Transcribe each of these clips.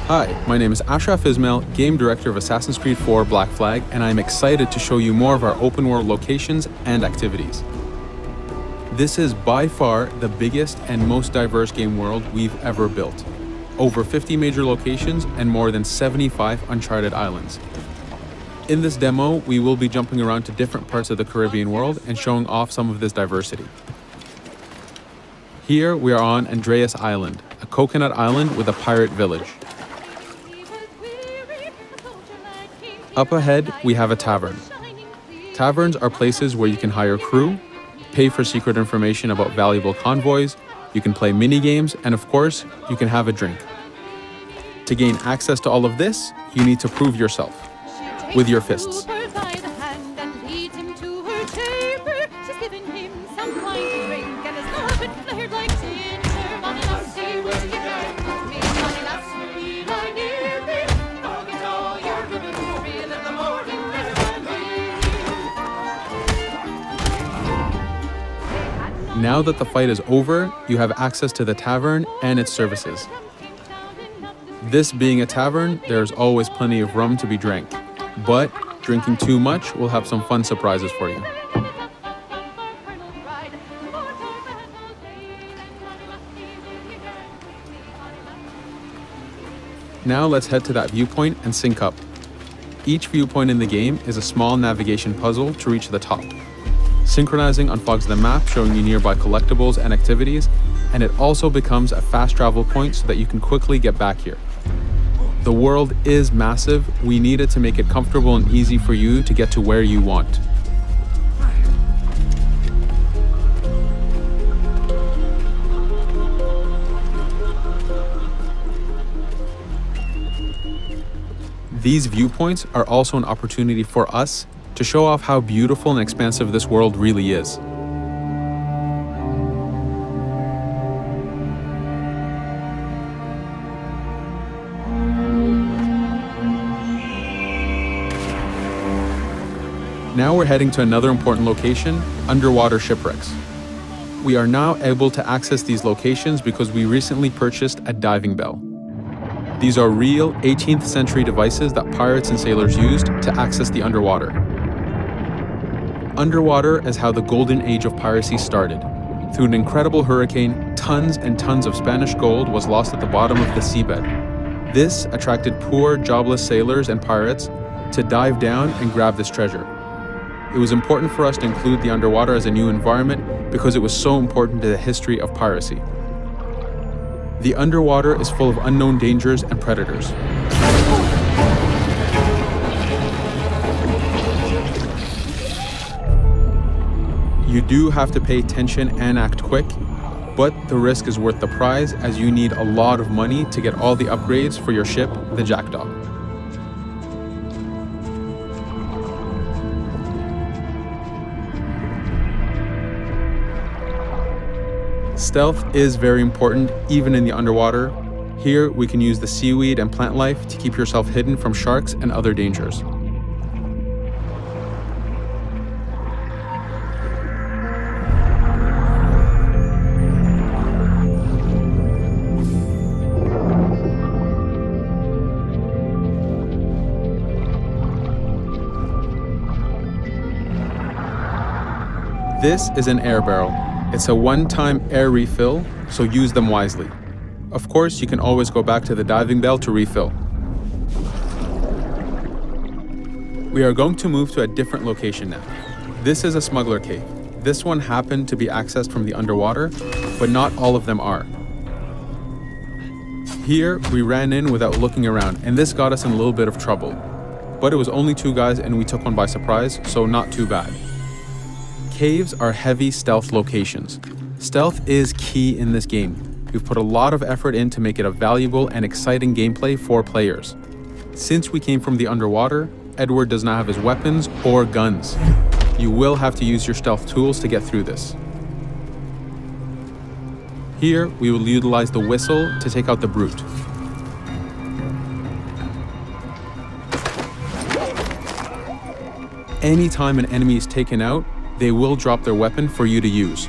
Hi, my name is Ashraf Ismail, Game Director of Assassin's Creed 4 Black Flag, and I'm excited to show you more of our open world locations and activities. This is by far the biggest and most diverse game world we've ever built. Over 50 major locations and more than 75 uncharted islands. In this demo, we will be jumping around to different parts of the Caribbean world and showing off some of this diversity. Here we are on Andreas Island, a coconut island with a pirate village. Up ahead, we have a tavern. Taverns are places where you can hire crew, pay for secret information about valuable convoys, you can play mini-games, and of course, you can have a drink. To gain access to all of this, you need to prove yourself with your fists. Now that the fight is over, you have access to the tavern and its services. This being a tavern, there's always plenty of rum to be drank, but drinking too much will have some fun surprises for you. Now let's head to that viewpoint and sync up. Each viewpoint in the game is a small navigation puzzle to reach the top. Synchronizing unfogs the map, showing you nearby collectibles and activities, and it also becomes a fast travel point so that you can quickly get back here. The world is massive. We needed to make it comfortable and easy for you to get to where you want. These viewpoints are also an opportunity for us to show off how beautiful and expansive this world really is. Now we're heading to another important location, underwater shipwrecks. We are now able to access these locations because we recently purchased a diving bell. These are real 18th century devices that pirates and sailors used to access the underwater. Underwater is how the golden age of piracy started. Through an incredible hurricane, tons and tons of Spanish gold was lost at the bottom of the seabed. This attracted poor, jobless sailors and pirates to dive down and grab this treasure. It was important for us to include the underwater as a new environment because it was so important to the history of piracy. The underwater is full of unknown dangers and predators. You do have to pay attention and act quick, but the risk is worth the prize as you need a lot of money to get all the upgrades for your ship, the Jackdaw. Stealth is very important even in the underwater. Here we can use the seaweed and plant life to keep yourself hidden from sharks and other dangers. This is an air barrel. It's a one-time air refill, so use them wisely. Of course, you can always go back to the diving bell to refill. We are going to move to a different location now. This is a smuggler cave. This one happened to be accessed from the underwater, but not all of them are. Here, we ran in without looking around, and this got us in a little bit of trouble. But it was only 2 guys and we took one by surprise, so not too bad. Caves are heavy stealth locations. Stealth is key in this game. We've put a lot of effort in to make it a valuable and exciting gameplay for players. Since we came from the underwater, Edward does not have his weapons or guns. You will have to use your stealth tools to get through this. Here, we will utilize the whistle to take out the brute. Anytime an enemy is taken out, they will drop their weapon for you to use.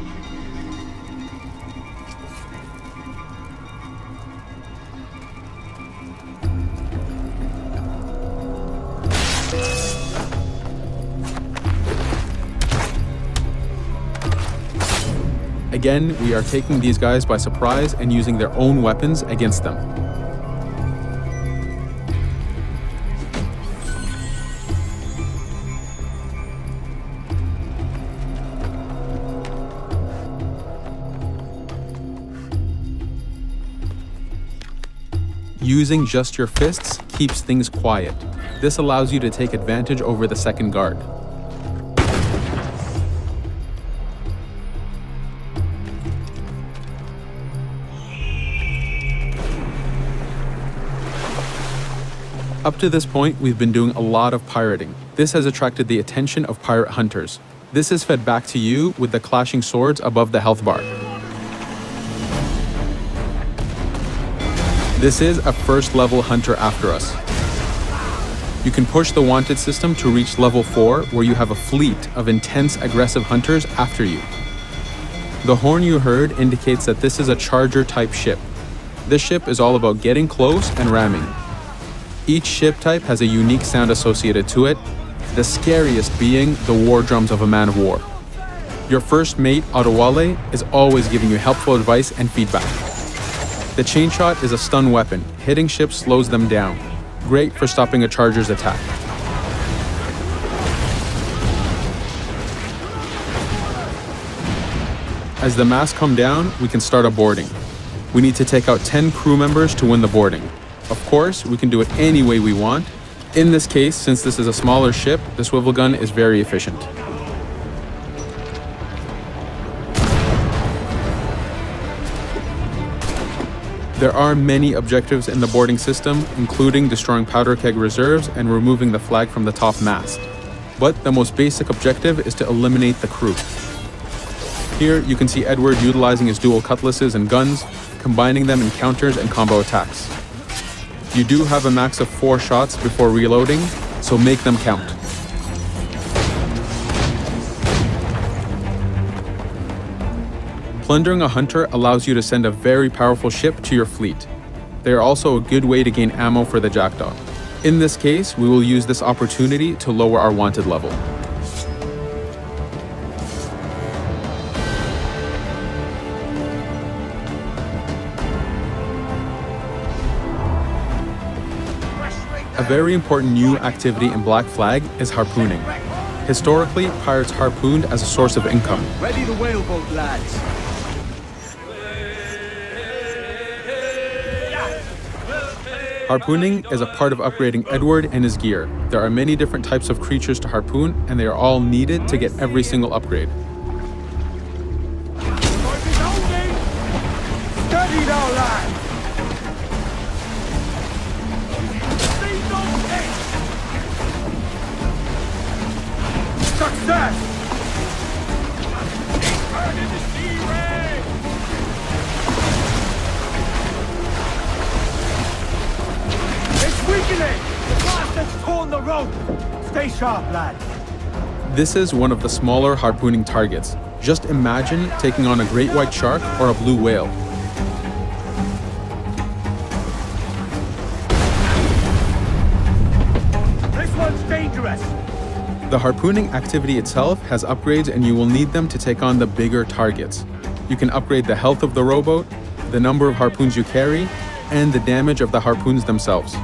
Again, we are taking these guys by surprise and using their own weapons against them. Using just your fists keeps things quiet. This allows you to take advantage over the second guard. Up to this point, we've been doing a lot of pirating. This has attracted the attention of pirate hunters. This is fed back to you with the clashing swords above the health bar. This is a first level hunter after us. You can push the wanted system to reach level 4, where you have a fleet of intense aggressive hunters after you. The horn you heard indicates that this is a charger type ship. This ship is all about getting close and ramming. Each ship type has a unique sound associated to it, the scariest being the war drums of a man of war. Your first mate, Adewale, is always giving you helpful advice and feedback. The chain shot is a stun weapon. Hitting ships slows them down. Great for stopping a charger's attack. As the masts come down, we can start a boarding. We need to take out 10 crew members to win the boarding. Of course, we can do it any way we want. In this case, since this is a smaller ship, the swivel gun is very efficient. There are many objectives in the boarding system, including destroying powder keg reserves and removing the flag from the top mast. But the most basic objective is to eliminate the crew. Here you can see Edward utilizing his dual cutlasses and guns, combining them in counters and combo attacks. You do have a max of 4 shots before reloading, so make them count. Plundering a hunter allows you to send a very powerful ship to your fleet. They are also a good way to gain ammo for the Jackdaw. In this case, we will use this opportunity to lower our wanted level. A very important new activity in Black Flag is harpooning. Historically, pirates harpooned as a source of income. Ready the whaleboat, lads. Harpooning is a part of upgrading Edward and his gear. There are many different types of creatures to harpoon, and they are all needed to get every single upgrade. Steady now, lads. Success! Turn into sea ray! It's weakening! The blast has torn the rope! Stay sharp, lads. This is one of the smaller harpooning targets. Just imagine taking on a great white shark or a blue whale. This one's dangerous! The harpooning activity itself has upgrades, and you will need them to take on the bigger targets. You can upgrade the health of the rowboat, the number of harpoons you carry, and the damage of the harpoons themselves.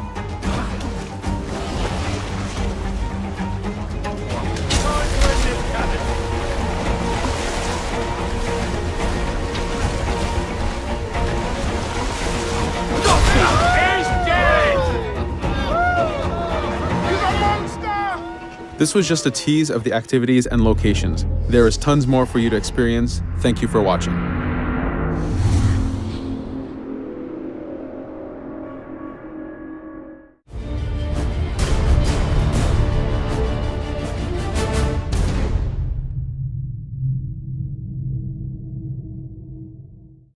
This was just a tease of the activities and locations. There is tons more for you to experience. Thank you for watching.